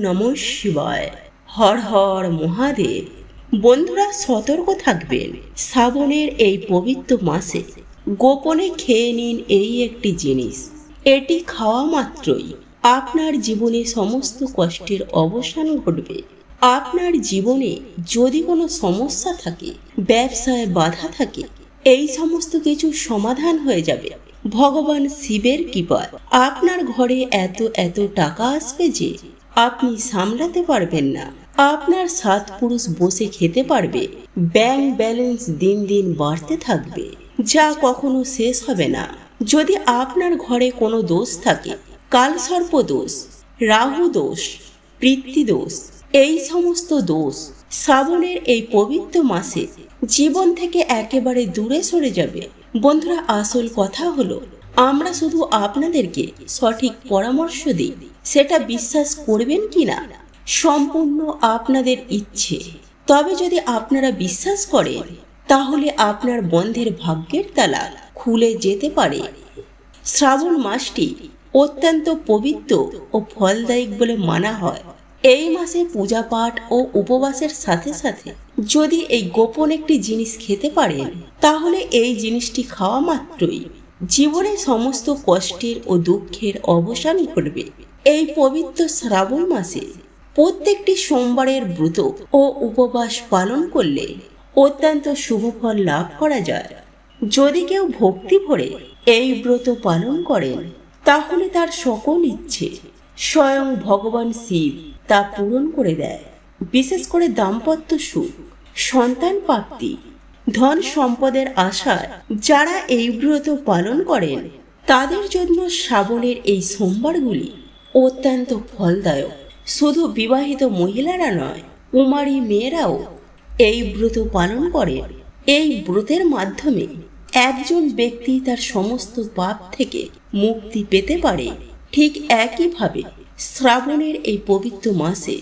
নমঃ শিবায়। হর হর মহাদেব। বন্ধুরা সতর্ক থাকবেন, শ্রাবণের এই পবিত্র মাসে গোপনে খেয়ে নিন এই একটি জিনিস। এটি খাওয়া মাত্রই আপনার জীবনে সমস্ত কষ্টের অবসান ঘটবে। আপনার জীবনে যদি কোনো সমস্যা থাকে, ব্যবসায় বাধা থাকে, এই সমস্ত কিছু সমাধান হয়ে যাবে। ভগবান শিবের কৃপায় আপনার ঘরে এত টাকা আসবে যে আপনি সামলাতে পারবেন না। আপনার 7 পুরুষ বসে খেতে পারবে। ব্যাংক ব্যালেন্স দিন দিন বাড়তে থাকবে, যা কখনো শেষ হবে না। যদি আপনার ঘরে কোনো দোষ থাকে, কালসর্প দোষ, রাহু দোষ, পিতৃ দোষ, এই সমস্ত দোষ শ্রাবণের এই পবিত্র মাসে জীবন থেকে একেবারে দূরে সরে যাবে। বন্ধুরা, আসল কথা হলো আমরা শুধু আপনাদেরকে সঠিক পরামর্শ দিই, সেটা বিশ্বাস করবেন কিনা সম্পূর্ণ আপনাদের ইচ্ছে। তবে যদি আপনারা বিশ্বাস করেন, তাহলে আপনার বন্ধের ভাগ্যের তালা খুলে যেতে পারে। শ্রাবণ মাসটি অত্যন্ত পবিত্র ও ফলদায়ক বলে মানা হয়। এই মাসে পূজা পাঠ ও উপবাসের সাথে সাথে যদি এই গোপন একটি জিনিস খেতে পারেন, তাহলে এই জিনিসটি খাওয়া মাত্রই জীবনের সমস্ত কষ্টের ও দুঃখের অবসান ঘটবে। এই পবিত্র শ্রাবণ মাসে প্রত্যেকটি সোমবারের ব্রত ও উপবাস পালন করলে অত্যন্ত শুভ ফল লাভ করা যায়। যদি কেউ ভক্তি ভরে এই ব্রত পালন করেন, তাহলে তার সকল ইচ্ছে স্বয়ং ভগবান শিব তা পূরণ করে দেয়। বিশেষ করে দাম্পত্য সুখ, সন্তান প্রাপ্তি, ধন সম্পদের আশায় যারা এই ব্রত পালন করেন, তাদের জন্য শ্রাবণের এই সোমবারগুলি অত্যন্ত ফলদায়ক। শুধু বিবাহিত মহিলারা নয়, কুমারী মেয়েরাও এই ব্রত পালন করেন। এই ব্রতের মাধ্যমে একজন ব্যক্তি তার সমস্ত পাপ থেকে মুক্তি পেতে পারে। ঠিক একইভাবে শ্রাবণের এই পবিত্র মাসে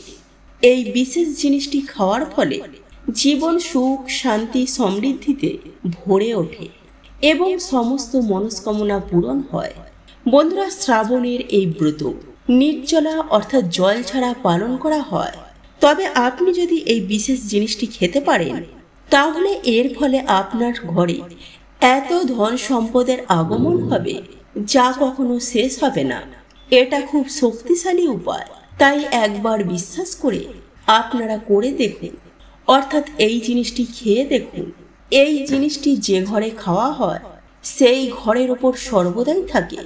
এই বিশেষ জিনিসটি খাওয়ার ফলে জীবন সুখ, শান্তি, সমৃদ্ধিতে ভরে ওঠে এবং সমস্ত মনস্কামনা পূরণ হয়। বন্ধুরা, শ্রাবণের এই ব্রত নির্জলা অর্থাৎ জল ছাড়া পালন করা হয়। তবে আপনি যদি এই বিশেষ জিনিসটি খেতে পারেন, তাহলে এর ফলে আপনার ঘরে এত ধন সম্পদের আগমন হবে যা কখনো শেষ হবে না। এটা খুব শক্তিশালী উপায়, তাই একবার বিশ্বাস করে আপনারা করে দেখুন, অর্থাৎ এই জিনিসটি খেয়ে দেখুন। এই জিনিসটি যে ঘরে খাওয়া হয়, সেই ঘরের ওপর সর্বদাই থাকে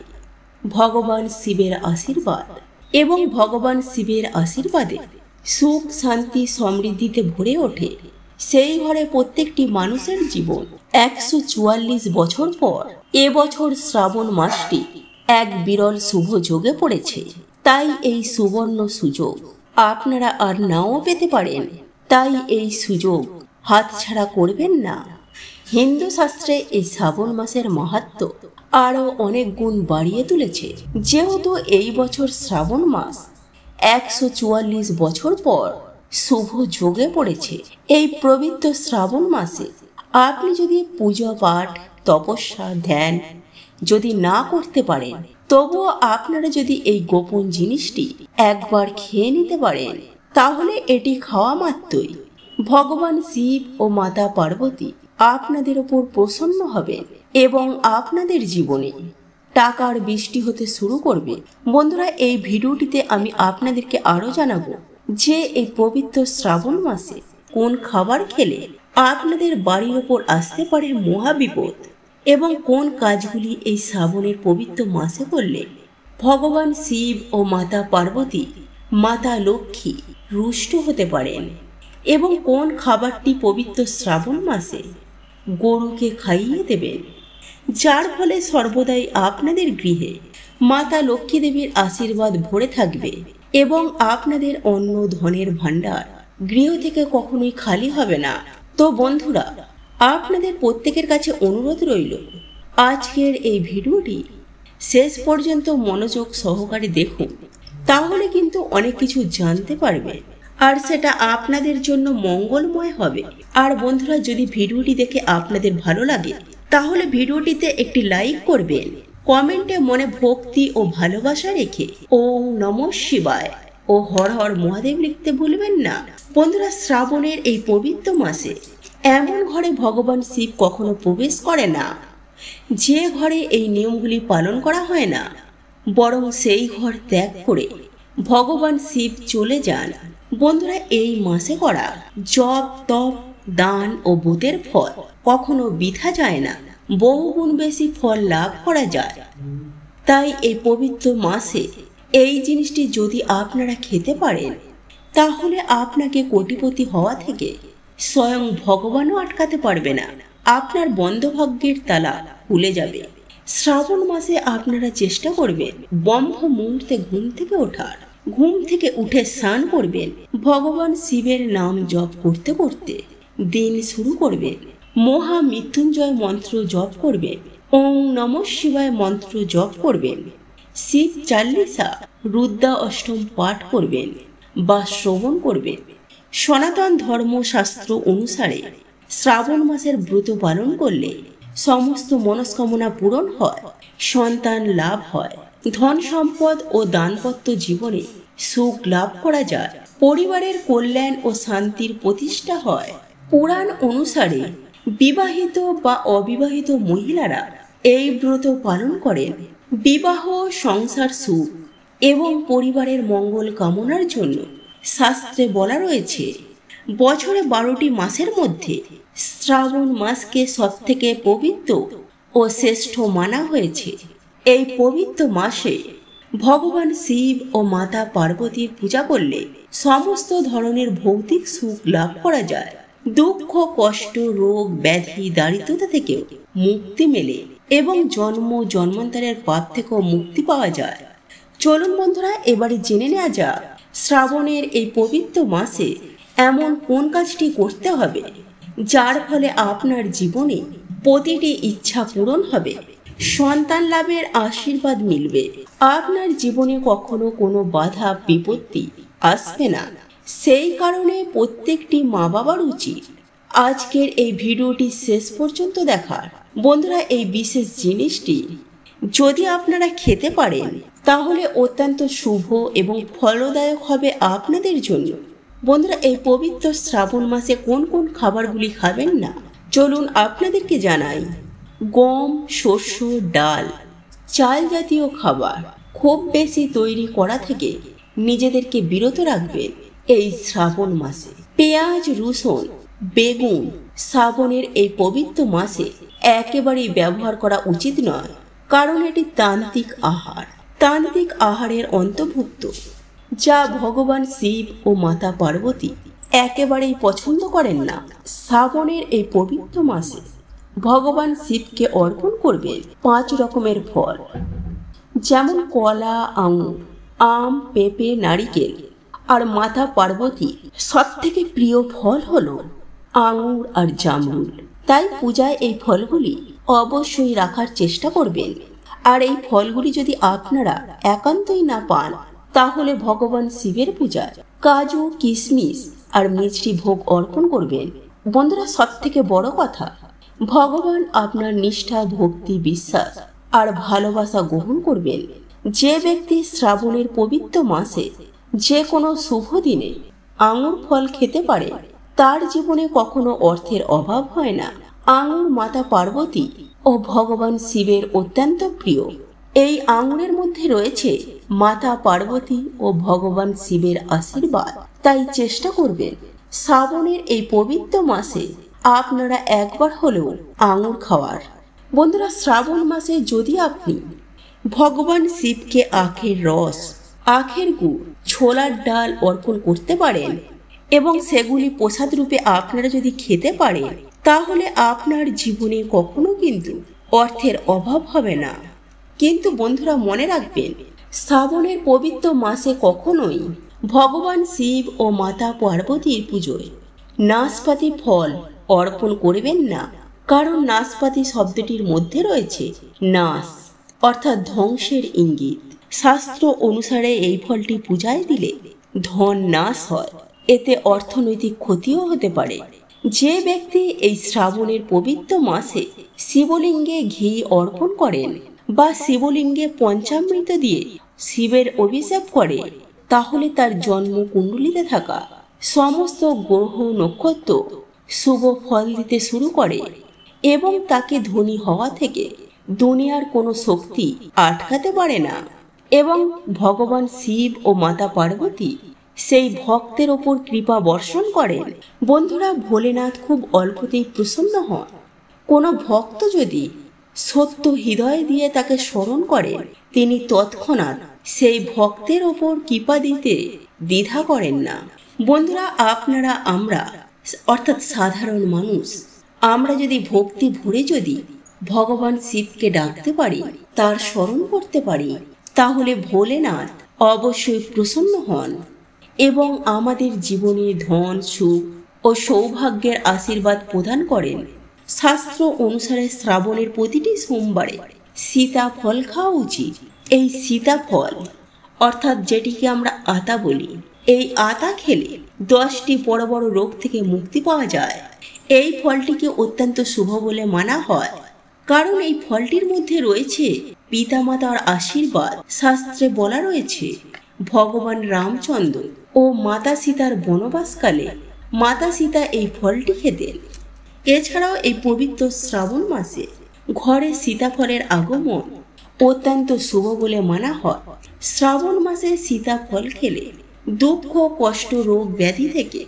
ভগবান শিবের আশীর্বাদ, এবং ভগবান শিবের আশীর্বাদে সুখ, শান্তি, সমৃদ্ধিতে ভরে ওঠে। সেই ঘরে প্রত্যেকটি মানুষের জীবন 144 বছর পর এবছর শ্রাবণ মাসটি এক বিরল শুভ যোগে পড়েছে। তাই এই সুবর্ণ সুযোগ আপনারা আর নাও পেতে পারেন। তাই এই সুযোগ হাতছাড়া করবেন না। হিন্দু শাস্ত্রে এই শ্রাবণ মাসের মাহাত্ম্য আরও অনেক গুণ বাড়িয়ে তুলেছে। যেহেতু এই বছর শ্রাবণ মাস 144 বছর পর শুভ যোগে পড়েছে, এই পবিত্র শ্রাবণ মাসে আপনি যদি পূজা পাঠ, তপস্যা, ধ্যান যদি না করতে পারেন, তবুও আপনারা যদি এই গোপন জিনিসটি একবার খেয়ে নিতে পারেন, তাহলে এটি খাওয়া মাত্রই ভগবান শিব ও মাতা পার্বতী আপনাদের উপর প্রসন্ন হবেন এবং আপনাদের জীবনে টাকার বৃষ্টি হতে শুরু করবে। বন্ধুরা, এই ভিডিওটিতে আমি আপনাদেরকে আরো জানাবো যে এই পবিত্র শ্রাবণ মাসে কোন খাবার খেলে আপনাদের বাড়ির ওপর আসতে পারে মহাবিপদ, এবং কোন কাজগুলি এই শ্রাবণের পবিত্র মাসে করলে ভগবান শিব ও মাতা পার্বতী, মাতা লক্ষ্মী রুষ্ট হতে পারেন, এবং কোন খাবারটি পবিত্র শ্রাবণ মাসে গরুকে খাইয়ে দেবেন, যার ফলে সর্বদাই আপনাদের গৃহে মাতা লক্ষ্মী দেবীর আশীর্বাদ ভরে থাকবে এবং আপনাদের অন্ন ধনের ভাণ্ডার গৃহ থেকে কখনোই খালি হবে না। তো বন্ধুরা, আপনাদের প্রত্যেকের কাছে অনুরোধ রইল, আজকের এই ভিডিওটি শেষ পর্যন্ত মনোযোগ সহকারে দেখুন, তাহলে কিন্তু অনেক কিছু জানতে পারবে আর সেটা আপনাদের জন্য মঙ্গলময় হবে। আর বন্ধুরা, যদি ভিডিওটি দেখে আপনাদের ভালো লাগে, তাহলে ভিডিওটিতে একটি লাইক করবেন, কমেন্টে মনে ভক্তি ও ভালোবাসা রেখে ওম নমঃ শিবায় ও হর হর মহাদেব লিখতে ভুলবেন না। বন্ধুরা, শ্রাবণের এই পবিত্র মাসে এমন ঘরে ভগবান শিব কখনো প্রবেশ করে না যে ঘরে এই নিয়মগুলি পালন করা হয় না, বরং সেই ঘর ত্যাগ করে ভগবান শিব চলে যান। বন্ধুরা, এই মাসে করা জপ, তপ, দান ও ব্রতের ফল কখনো বৃথা যায় না, বহুগুণ বেশি ফল লাভ করা যায়। তাই এই পবিত্র মাসে এই জিনিসটি যদি আপনারা খেতে পারেন, তাহলে আপনাকে কোটিপতি হওয়া থেকে স্বয়ং ভগবানও আটকাতে পারবে না। আপনার বন্ধ ভাগ্যের তালা খুলে যাবে। শ্রাবণ মাসে আপনারা চেষ্টা করবেন ব্রহ্ম মুহূর্তে ঘুম থেকে ওঠার। ঘুম থেকে উঠে স্নান করবেন, ভগবান শিবের নাম জপ করতে করতে দিন শুরু করবেন। মহা মৃত্যুঞ্জয় মন্ত্র জপ করবেন, ওং নমঃ শিবায় মন্ত্র জপ করবেন, শিব চাল্লিশা, রুদ্রা অষ্টম পাঠ করবেন বা শ্রবণ করবেন। সনাতন ধর্মশাস্ত্র অনুসারে শ্রাবণ মাসের ব্রত পালন করলে সমস্ত মনস্কামনা পূরণ হয়, সন্তান লাভ হয়, ধন সম্পদ ও দাম্পত্য জীবনে সুখ লাভ করা যায়, পরিবারের কল্যাণ ও শান্তির প্রতিষ্ঠা হয়। পুরাণ অনুসারে বিবাহিত বা অবিবাহিত মহিলারা এই ব্রত পালন করেন বিবাহ, সংসার সুখ এবং পরিবারের মঙ্গল কামনার জন্য। শাস্ত্রে বলা রয়েছে, বছরে 12টি মাসের মধ্যে শ্রাবণ মাসকে সবথেকে পবিত্র ও শ্রেষ্ঠ মানা হয়েছে। এই পবিত্র মাসে ভগবান শিব ও মাতা পার্বতীর পূজা করলে সমস্ত ধরনের ভৌতিক সুখ লাভ করা যায়, দুঃখ, কষ্ট, রোগ, ব্যাধি, দারিদ্রতা থেকেও মুক্তি মেলে এবং জন্মান্তরের পাপ থেকেও মুক্তি পাওয়া যায়। চলুন বন্ধুরা, এবারে জেনে নেওয়া যাক শ্রাবণের এই পবিত্র মাসে এমন কোন কাজটি করতে হবে যার ফলে আপনার জীবনে প্রতিটি ইচ্ছা পূরণ হবে, সন্তান লাভের আশীর্বাদ মিলবে, আপনার জীবনে কখনো কোনো বাধা বিপত্তি আসবে না। সেই কারণে প্রত্যেকটি মা বাবার উচিত আজকের এই ভিডিওটি শেষ পর্যন্ত দেখার। বন্ধুরা, এই বিশেষ জিনিসটি যদি আপনারা খেতে পারেন তাহলে অত্যন্ত শুভ এবং ফলদায়ক হবে আপনাদের জন্য। বন্ধুরা, এই পবিত্র শ্রাবণ মাসে কোন কোন খাবারগুলি খাবেন না চলুন আপনাদেরকে জানাই। গম, শস্য, ডাল, চাল জাতীয় খাবার খুব বেশি তৈরি করা থেকে নিজেদেরকে বিরত রাখবেন এই শ্রাবণ মাসে। পেঁয়াজ, রসুন, বেগুন শ্রাবণের এই পবিত্র মাসে একেবারেই ব্যবহার করা উচিত নয়, কারণ এটি তান্ত্রিক আহার। তান্ত্রিক আহারের অন্তর্ভুক্ত, যা ভগবান শিব ও মাতা পার্বতী একেবারেই পছন্দ করেন না। শ্রাবণের এই পবিত্র মাসে ভগবান শিবকে অর্পণ করবেন 5 রকমের ফল, যেমন কলা, আঙুর, আম, পেঁপে, নারিকেল। আর মাতা পার্বতী সবথেকে প্রিয় ফল হলো আঙুর আর জামরুল। তাই পূজায় এই ফলগুলি অবশ্যই রাখার চেষ্টা করবেন। আর এই ফলগুলি যদি আপনারা একান্তই না পান, তাহলে ভগবান শিবের পূজায় কাজু, কিশমিশ আর মিষ্টি ভোগ অর্পণ করবেন। বন্ধুরা, সবথেকে বড় কথা, ভগবান আপনার নিষ্ঠা, ভক্তি, বিশ্বাস আর ভালোবাসা গ্রহণ করবেন। যে ব্যক্তি শ্রাবণের পবিত্র মাসে যে কোনো শুভ দিনে আঙুর ফল খেতে পারে, তার জীবনে কখনো অর্থের অভাব হয় না। আঙুর মাতা পার্বতী ও ভগবান শিবের অত্যন্ত প্রিয়। এই আঙুরের মধ্যে রয়েছে মাতা পার্বতী ও ভগবান শিবের আশীর্বাদ। তাই চেষ্টা করবেন শ্রাবণের এই পবিত্র মাসে আপনারা একবার হলেও আঙুর খাওয়ার। বন্ধুরা, শ্রাবণ মাসে যদি আপনি ভগবান শিবকে আখের রস, আখের গুড়, ছোলার ডাল অর্পণ করতে পারেন এবং সেগুলি প্রসাদ রূপে আপনারা যদি খেতে পারেন, তাহলে আপনার জীবনে কখনো কিন্তু অর্থের অভাব হবে না। কিন্তু বন্ধুরা, মনে রাখবেন, শ্রাবণের পবিত্র মাসে কখনোই ভগবান শিব ও মাতা পার্বতীর পুজোয় নাশপাতি ফল অর্পণ করবেন না, কারণ নাশপাতি শব্দটির মধ্যে রয়েছে নাশ, অর্থাৎ ধ্বংসের ইঙ্গিত। শাস্ত্র অনুসারে এই ফলটি পূজায় দিলে ধন নাশ হয়, এতে অর্থনৈতিক ক্ষতিও হতে পারে। যে ব্যক্তি এই শ্রাবণের পবিত্র মাসে শিবলিঙ্গে ঘি অর্পণ করেন বা শিবলিঙ্গে পঞ্চামৃত দিয়ে শিবের অভিষেক করে, তাহলে তার জন্ম কুণ্ডলিতে থাকা সমস্ত গ্রহ নক্ষত্র শুভ ফল দিতে শুরু করে এবং তাকে ধনী হওয়া থেকে দুনিয়ার কোনো শক্তি আটকাতে পারে না। এবং ভগবান শিব ও মাতা পার্বতী সেই ভক্তের ওপর কৃপা বর্ষণ করেন। বন্ধুরা, ভোলেনাথ খুব অল্পতেই প্রসন্ন হন। কোনো ভক্ত যদি সত্য হৃদয় দিয়ে তাকে স্মরণ করেন, তিনি তৎক্ষণাৎ সেই ভক্তের ওপর কৃপা দিতে দ্বিধা করেন না। বন্ধুরা, আপনারা আমরা অর্থাৎ সাধারণ মানুষ, আমরা যদি ভক্তি ভরে যদি ভগবান শিবকে ডাকতে পারি, তার স্মরণ করতে পারি, তাহলে ভোলেনাথ অবশ্যই প্রসন্ন হন এবং আমাদের জীবনে ধন, সুখ ও সৌভাগ্যের আশীর্বাদ প্রদান করেন। শাস্ত্র অনুসারে শ্রাবণের প্রতিটি সোমবারে সীতাফল খাওয়া উচিত। এই সীতাফল অর্থাৎ যেটিকে আমরা আতা বলি, এই আতা খেলে 10টি বড় বড় রোগ থেকে মুক্তি পাওয়া যায়। এই ফলটিকে অত্যন্ত শুভ বলে মানা হয়, কারণ এই ফলটির মধ্যে রয়েছে পিতামাতার আশীর্বাদ। শাস্ত্রে বলা রয়েছে ভগবান রামচন্দ্র ও মাতা সীতার বনবাসকালে মাতা সীতা এই ফলটি খেতেন। এছাড়াও এই পবিত্র শ্রাবণ মাসে ঘরে সীতাফলের আগমন অত্যন্ত শুভ বলে মানা হয়। শ্রাবণ মাসে সীতাফল খেলে দুঃখ, কষ্ট, রোগ ব্যাধি থেকে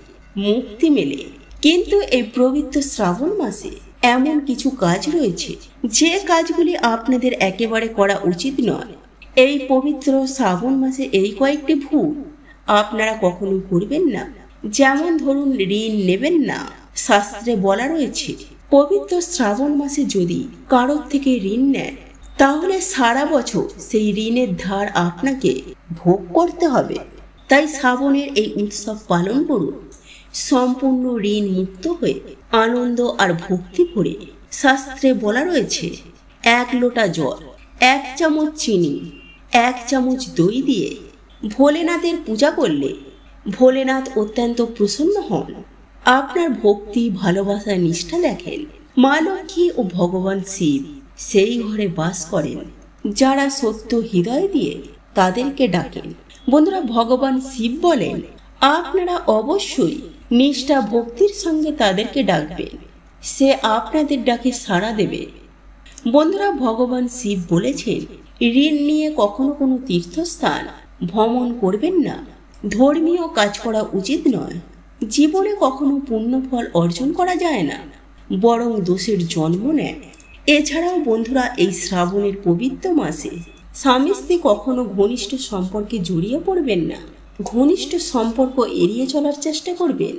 মুক্তি মেলে। কিন্তু এই পবিত্র শ্রাবণ মাসে এমন কিছু কাজ রয়েছে যে কাজগুলি আপনাদের একেবারে করা উচিত নয়। এই পবিত্র শ্রাবণ মাসে এই কয়েকটি ভুল আপনারা কখনো করবেন না। যেমন ধরুন, ঋণ নেবেন না। শাস্ত্রে বলা রয়েছে পবিত্র শ্রাবণ মাসে যদি কারোর থেকে ঋণ নেন, তাহলে সারা বছর সেই ঋণের ধার আপনাকে ভোগ করতে হবে। তাই শ্রাবণের এই উৎসব পালন করুন সম্পূর্ণ ঋণ মুক্ত হয়ে, আনন্দ আর ভক্তি ভরে। শাস্ত্রে বলা রয়েছে 1 লোটা জল, 1 চামচ চিনি, 1 চামচ দই দিয়ে ভোলেনাথের পূজা করলে ভোলেনাথ অত্যন্ত প্রসন্ন হন। আপনার ভক্তি, ভালোবাসা, নিষ্ঠা দেখেন। মা লক্ষ্মী ও ভগবান শিব সেই ঘরে বাস করেন যারা সত্য হৃদয় দিয়ে তাদেরকে ডাকেন। বন্ধুরা, ভগবান শিব বলেন আপনারা অবশ্যই নিষ্ঠা ভক্তির সঙ্গে তাদেরকে ডাকবেন, সে আপনাদের ডাকে সাড়া দেবে। বন্ধুরা, ভগবান শিব বলেছেন ঋণ নিয়ে কখনো কোনো তীর্থস্থান ভ্রমণ করবেন না। ধর্মীয় কাজ করা উচিত নয়। জীবনে কখনো পুণ্যফল অর্জন করা যায় না, বরং দোষের জন্ম নেয়। এছাড়াও বন্ধুরা, এই শ্রাবণের পবিত্র মাসে স্বামী স্ত্রী কখনো ঘনিষ্ঠ সম্পর্কে জড়িয়ে পড়বেন না। ঘনিষ্ঠ সম্পর্ক এড়িয়ে চলার চেষ্টা করবেন।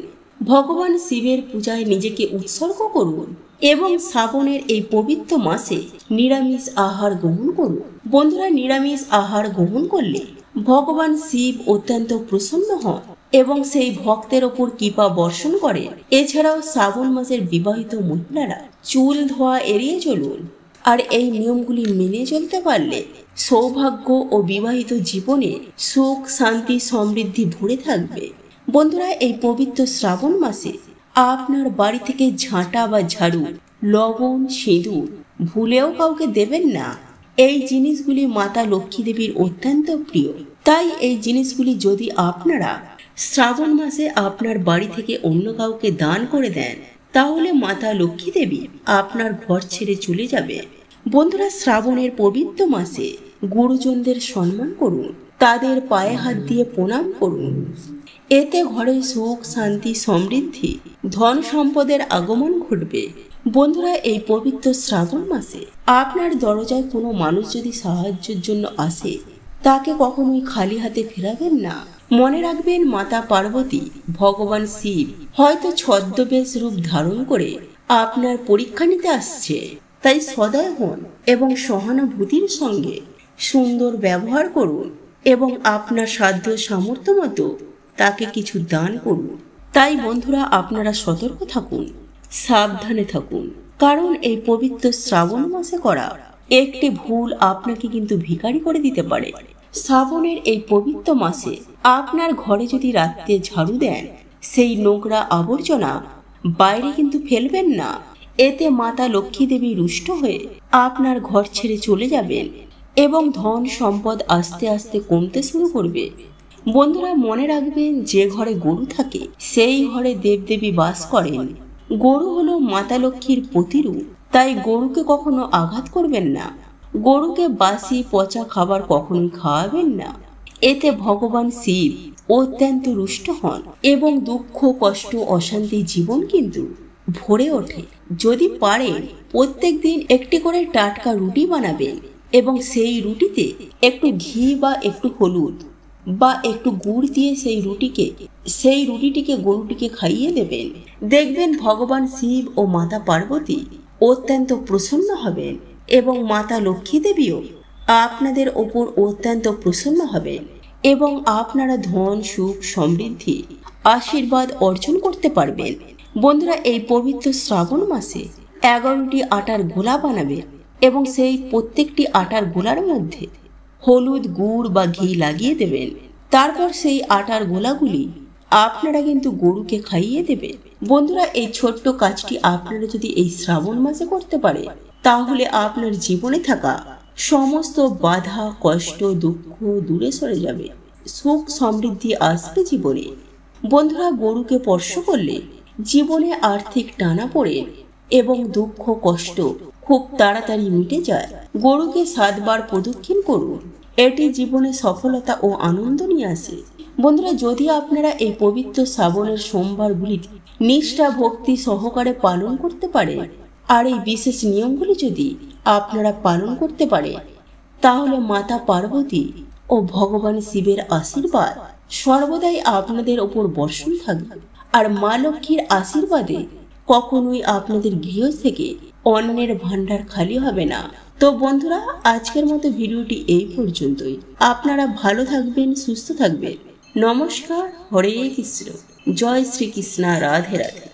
ভগবান শিবের পূজায় নিজেকে উৎসর্গ করুন এবং শ্রাবণের এই পবিত্র মাসে নিরামিষ আহার গ্রহণ করুন। বন্ধুরা, নিরামিষ আহার গ্রহণ করলে ভগবান শিব অত্যন্ত প্রসন্ন হন এবং সেই ভক্তের ওপর কৃপা বর্ষণ করেন। এছাড়াও শ্রাবণ মাসের বিবাহিত মহিলারা চুল ধোয়া এড়িয়ে চলুন। আর এই নিয়মগুলি মেনে চলতে পারলে সৌভাগ্য ও বিবাহিত জীবনে সুখ, শান্তি, সমৃদ্ধি ভরে থাকবে। বন্ধুরা, এই পবিত্র শ্রাবণ মাসে আপনার বাড়ি থেকে ঝাঁটা বা ঝাড়ু, লবণ, সিঁদুর ভুলেও কাউকে দেবেন না। এই জিনিসগুলি মাতা লক্ষ্মী দেবীর অত্যন্ত প্রিয়। তাই এই জিনিসগুলি যদি আপনারা শ্রাবণ মাসে আপনার বাড়ি থেকে অন্য কাউকে দান করে দেন, তাহলে মাতা লক্ষ্মী দেবী আপনার ঘর ছেড়ে চলে যাবে। বন্ধুরা, শ্রাবণের পবিত্র মাসে গুরুজনদের সম্মান করুন, তাদের পায়ে হাত দিয়ে প্রণাম করুন। এতে ঘরে সুখ, শান্তি, সমৃদ্ধি, ধন সম্পদের আগমন ঘটবে। বন্ধুরা, এই পবিত্র শ্রাবণ মাসে আপনার দরজায় কোনো মানুষ যদি সাহায্যের জন্য আসে, তাকে কখনোই খালি হাতে ফেরাবেন না। মনে রাখবেন, মাতা পার্বতী, ভগবান শিব হয়তো ছদ্মবেশ রূপ ধারণ করে আপনার পরীক্ষা নিতে আসছে। তাই সদয় হন এবং সহানুভূতির সঙ্গে সুন্দর ব্যবহার করুন এবং আপনার সাধ্য সামর্থ্য মতো তাকে কিছু দান করুন। তাই বন্ধুরা, আপনারা সতর্ক থাকুন, সাবধানে থাকুন, কারণ এই পবিত্র শ্রাবণ মাসে করা একটি ভুল আপনাকে কিন্তু ভিখারি করে দিতে পারে। শ্রাবণের এই পবিত্র মাসে আপনার ঘরে যদি রাত্রে ঝাড়ু দেন, সেই নোংরা আবর্জনা বাইরে কিন্তু ফেলবেন না। এতে মাতা লক্ষ্মী দেবী রুষ্ট হয়ে আপনার ঘর ছেড়ে চলে যাবেন এবং ধন সম্পদ আস্তে আস্তে কমতে শুরু করবে। বন্ধুরা মনে রাখবেন, যে ঘরে গরু থাকে সেই ঘরে দেবদেবী বাস করেন। গরু হলো মাতা লক্ষ্মীর প্রতিরূপ, তাই গরুকে কখনো আঘাত করবেন না। গরুকে বাসি পচা খাবার কখনোই খাওয়াবেন না। এতে ভগবান শিব অত্যন্ত রুষ্ট হন এবং দুঃখ কষ্ট অশান্তি জীবন কিন্তু ভরে ওঠে। যদি পারেন প্রত্যেক দিন একটি করে টাটকা রুটি বানাবেন এবং সেই রুটিতে একটু ঘি বা একটু হলুদ বা একটু গুড় দিয়ে সেই রুটিটিকে গরুটিকে খাইয়ে দেবেন। দেখবেন ভগবান শিব ও মাতা পার্বতী অত্যন্ত প্রসন্ন হবেন এবং মাতা লক্ষ্মী দেবীও আপনাদের ওপর অত্যন্ত প্রসন্ন হবেন এবং আপনারা ধন সুখ সমৃদ্ধি আশীর্বাদ অর্জন করতে পারবেন। বন্ধুরা এই পবিত্র শ্রাবণ মাসে 11টি আটার গোলা বানাবেন এবং সেই প্রত্যেকটি আটার গোলার মধ্যে হলুদ গুড় বা ঘি লাগিয়ে দেবেন। তারপর সেই আটার গোলাগুলি আপনারা কিন্তু গরুকে খাইয়ে দেবেন। বন্ধুরা এই ছোট্ট কাজটি আপনারা যদি এই শ্রাবণ মাসে করতে পারে, তাহলে আপনার জীবনে থাকা সমস্ত বাধা কষ্ট দুঃখ দূরে সরে যাবে, সুখ সমৃদ্ধি আসবে জীবনে। বন্ধুরা গরুকে স্পর্শ করলে জীবনে আর্থিক টানাপোড়েন এবং দুঃখ কষ্ট খুব তাড়াতাড়ি মিটে যায়। গরুকে 7 বার প্রদক্ষিণ করুন, এটি জীবনে সফলতা ও আনন্দ নিয়ে আসে। বন্ধুরা যদি আপনারা এই পবিত্র শ্রাবণের সোমবারগুলি নিষ্ঠা ভক্তি সহকারে পালন করতে পারেন আর এই বিশেষ নিয়মগুলি যদি আপনারা পালন করতে পারেন, তাহলে মাতা পার্বতী ও ভগবান শিবের আশীর্বাদ সর্বদাই আপনাদের ওপর বর্ষণ থাকবে। আর মা লক্ষ্মীর আশীর্বাদে কখনোই আপনাদের গৃহ থেকে অন্নের ভান্ডার খালি হবে না। তো বন্ধুরা আজকের মতো ভিডিওটি এই পর্যন্তই। আপনারা ভালো থাকবেন, সুস্থ থাকবেন। নমস্কার, হরে কৃষ্ণ, জয় শ্রীকৃষ্ণ, রাধে রাধে।